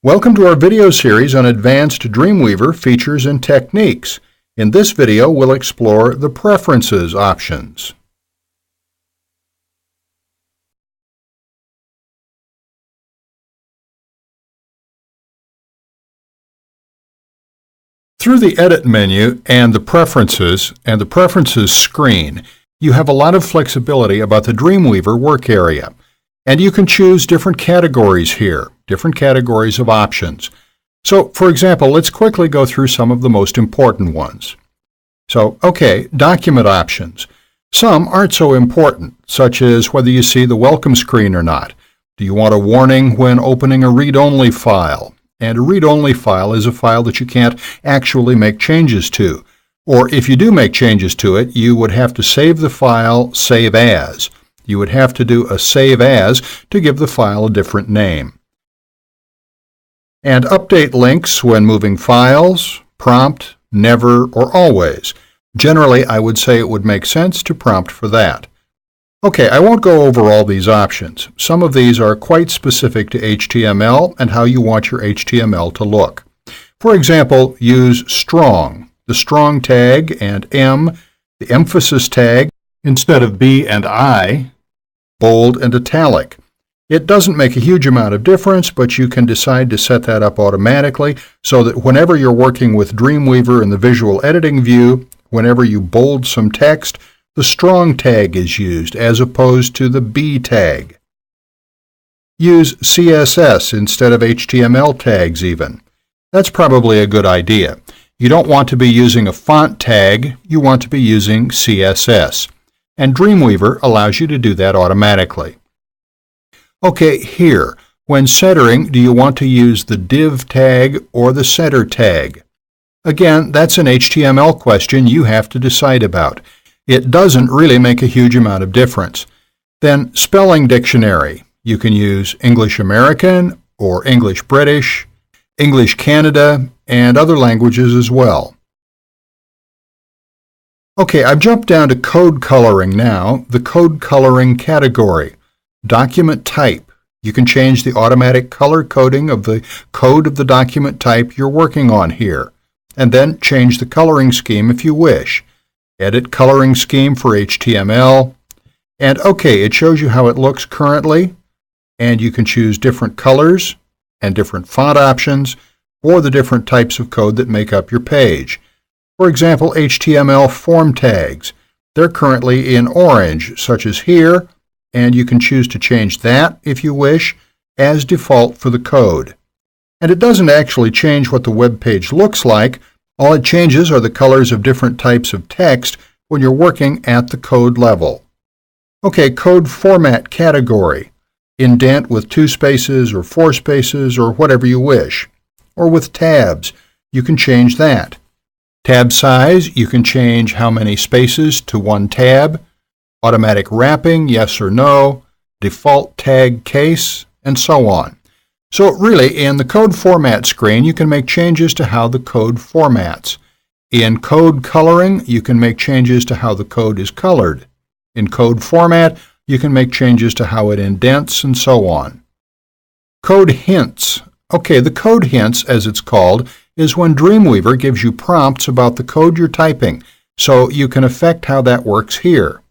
Welcome to our video series on advanced Dreamweaver features and techniques. In this video, we'll explore the Preferences options. Through the Edit menu and the Preferences screen, you have a lot of flexibility about the Dreamweaver work area. And you can choose different categories here, different categories of options. So, for example, let's quickly go through some of the most important ones. Document options. Some aren't so important, such as whether you see the welcome screen or not. Do you want a warning when opening a read-only file? And a read-only file is a file that you can't actually make changes to. Or if you do make changes to it, you would have to save the file Save As. You would have to do a Save As to give the file a different name. And update links when moving files, prompt, never, or always. Generally, I would say it would make sense to prompt for that. I won't go over all these options. Some of these are quite specific to HTML and how you want your HTML to look. For example, use strong, the strong tag, and M, the emphasis tag, instead of B and I, bold and italic. It doesn't make a huge amount of difference, but you can decide to set that up automatically so that whenever you're working with Dreamweaver in the visual editing view, whenever you bold some text, the strong tag is used as opposed to the B tag. Use CSS instead of HTML tags even. That's probably a good idea. You don't want to be using a font tag, you want to be using CSS. And Dreamweaver allows you to do that automatically. Here, when centering, do you want to use the div tag or the center tag? Again, that's an HTML question you have to decide about. It doesn't really make a huge amount of difference. Then spelling dictionary. You can use English American or English British, English Canada, and other languages as well. I've jumped down to code coloring now, the code coloring category. Document type. You can change the automatic color coding of the code of the document type you're working on here, and then change the coloring scheme if you wish. Edit coloring scheme for HTML, and it shows you how it looks currently, and you can choose different colors and different font options for the different types of code that make up your page. For example, HTML form tags. They're currently in orange, such as here, and you can choose to change that, if you wish, as default for the code. And it doesn't actually change what the web page looks like. All it changes are the colors of different types of text when you're working at the code level. Code format category. Indent with 2 spaces or 4 spaces or whatever you wish. Or with tabs. You can change that. Tab size, you can change how many spaces to one tab, automatic wrapping, yes or no, default tag case, and so on. So really, in the code format screen, you can make changes to how the code formats. In code coloring, you can make changes to how the code is colored. In code format, you can make changes to how it indents, and so on. Code hints. The code hints, as it's called, is when Dreamweaver gives you prompts about the code you're typing, so you can affect how that works here.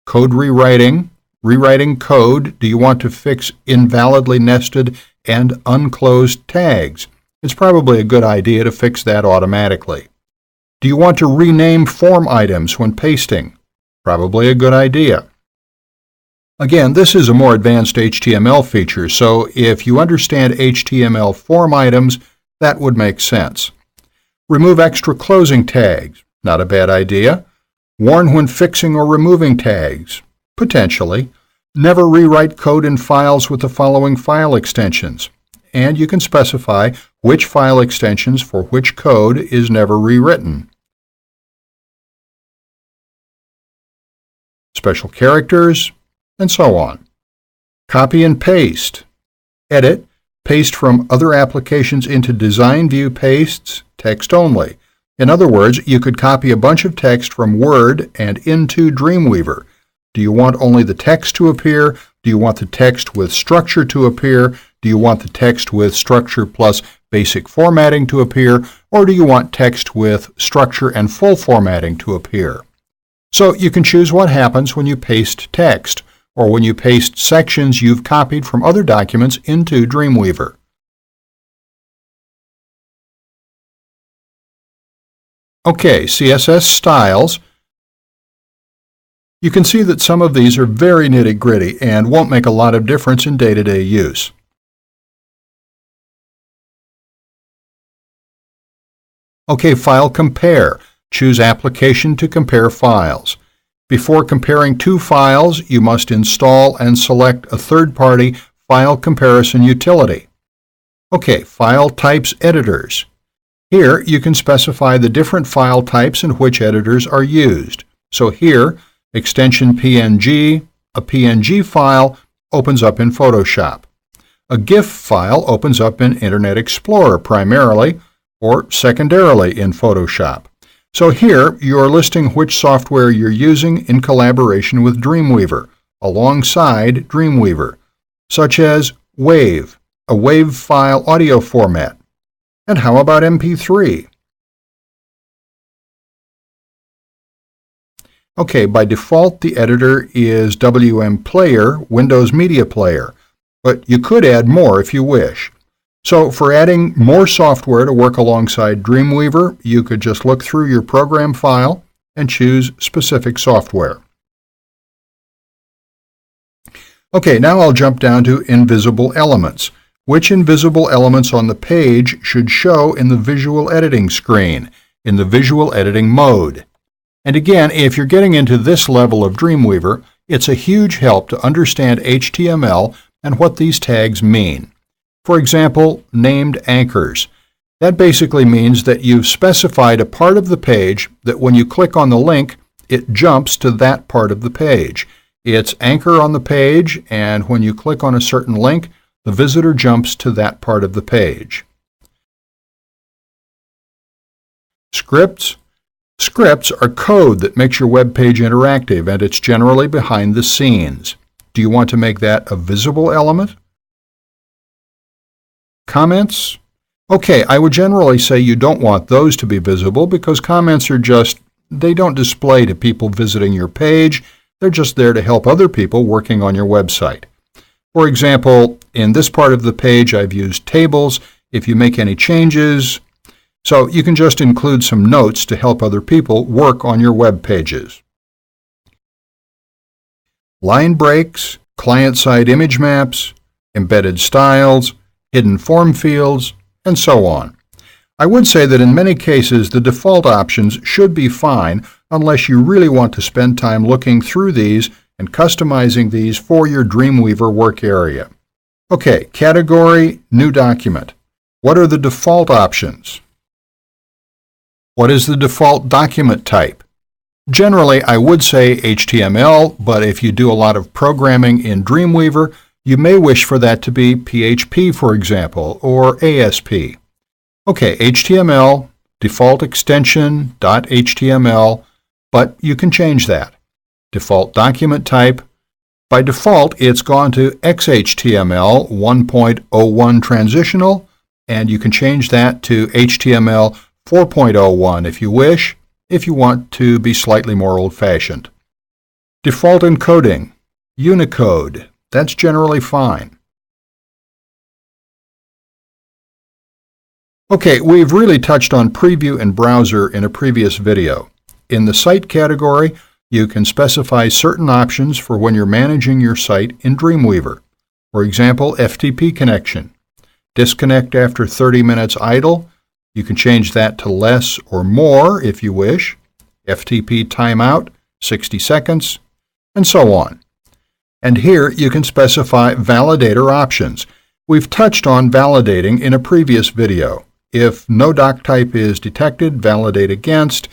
Code rewriting. Rewriting code. Do you want to fix invalidly nested and unclosed tags? It's probably a good idea to fix that automatically. Do you want to rename form items when pasting? Probably a good idea. Again, this is a more advanced HTML feature, so if you understand HTML form items, that would make sense. Remove extra closing tags. Not a bad idea. Warn when fixing or removing tags. Potentially. Never rewrite code in files with the following file extensions. And you can specify which file extensions for which code is never rewritten. Special characters, and so on. Copy and paste. Edit, paste from other applications into Design View pastes, text only. In other words, you could copy a bunch of text from Word and into Dreamweaver. Do you want only the text to appear? Do you want the text with structure to appear? Do you want the text with structure plus basic formatting to appear? Or do you want text with structure and full formatting to appear? So you can choose what happens when you paste text, or when you paste sections you've copied from other documents into Dreamweaver. Okay, CSS styles. You can see that some of these are very nitty-gritty and won't make a lot of difference in day-to-day use. Okay, File Compare. Choose Application to compare files. Before comparing two files, you must install and select a third-party file comparison utility. Okay, File Types Editors. Here you can specify the different file types in which editors are used. So here, extension PNG, a PNG file, opens up in Photoshop. A GIF file opens up in Internet Explorer primarily, or secondarily in Photoshop. So here you're listing which software you're using in collaboration with Dreamweaver, alongside Dreamweaver, such as WAV, a WAV file audio format. And how about MP3? Okay, by default the editor is WM Player, Windows Media Player, but you could add more if you wish. So for adding more software to work alongside Dreamweaver, you could just look through your program file and choose specific software. Okay, now I'll jump down to invisible elements. Which invisible elements on the page should show in the visual editing screen, in the visual editing mode? And again, if you're getting into this level of Dreamweaver, it's a huge help to understand HTML and what these tags mean. For example, named anchors. That basically means that you've specified a part of the page that when you click on the link, it jumps to that part of the page. It's anchor on the page, and when you click on a certain link, the visitor jumps to that part of the page. Scripts. Scripts are code that makes your web page interactive, and it's generally behind the scenes. Do you want to make that a visible element? Comments? Okay, I would generally say you don't want those to be visible because comments are they don't display to people visiting your page. They're just there to help other people working on your website. For example, in this part of the page I've used tables. If you make any changes, so you can just include some notes to help other people work on your web pages. Line breaks, client-side image maps, embedded styles, hidden form fields, and so on. I would say that in many cases the default options should be fine unless you really want to spend time looking through these and customizing these for your Dreamweaver work area. Okay, category, new document. What are the default options? What is the default document type? Generally, I would say HTML, but if you do a lot of programming in Dreamweaver, you may wish for that to be PHP, for example, or ASP. Okay, HTML, default extension, .html, but you can change that. Default document type. By default, it's gone to XHTML 1.01 transitional, and you can change that to HTML 4.01 if you wish, if you want to be slightly more old-fashioned. Default encoding, Unicode. That's generally fine. Okay, we've really touched on preview and browser in a previous video. In the site category, you can specify certain options for when you're managing your site in Dreamweaver. For example, FTP connection. Disconnect after 30 minutes idle. You can change that to less or more if you wish. FTP timeout, 60 seconds, and so on. And here you can specify validator options. We've touched on validating in a previous video. If no doc type is detected, validate against,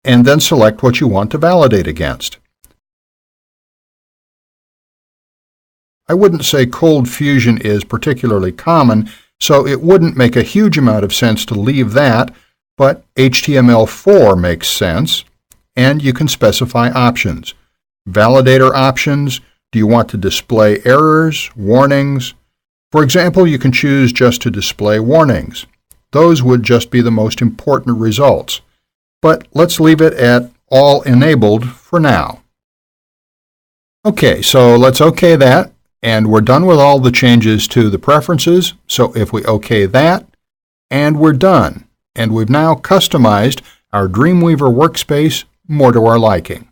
and then select what you want to validate against. I wouldn't say cold fusion is particularly common, so it wouldn't make a huge amount of sense to leave that, but HTML4 makes sense, and you can specify options. Validator options. Do you want to display errors, warnings? For example, you can choose just to display warnings. Those would just be the most important results. But let's leave it at all enabled for now. Okay, so let's OK that, and we're done with all the changes to the preferences. So if we OK that, and we're done, and we've now customized our Dreamweaver workspace more to our liking.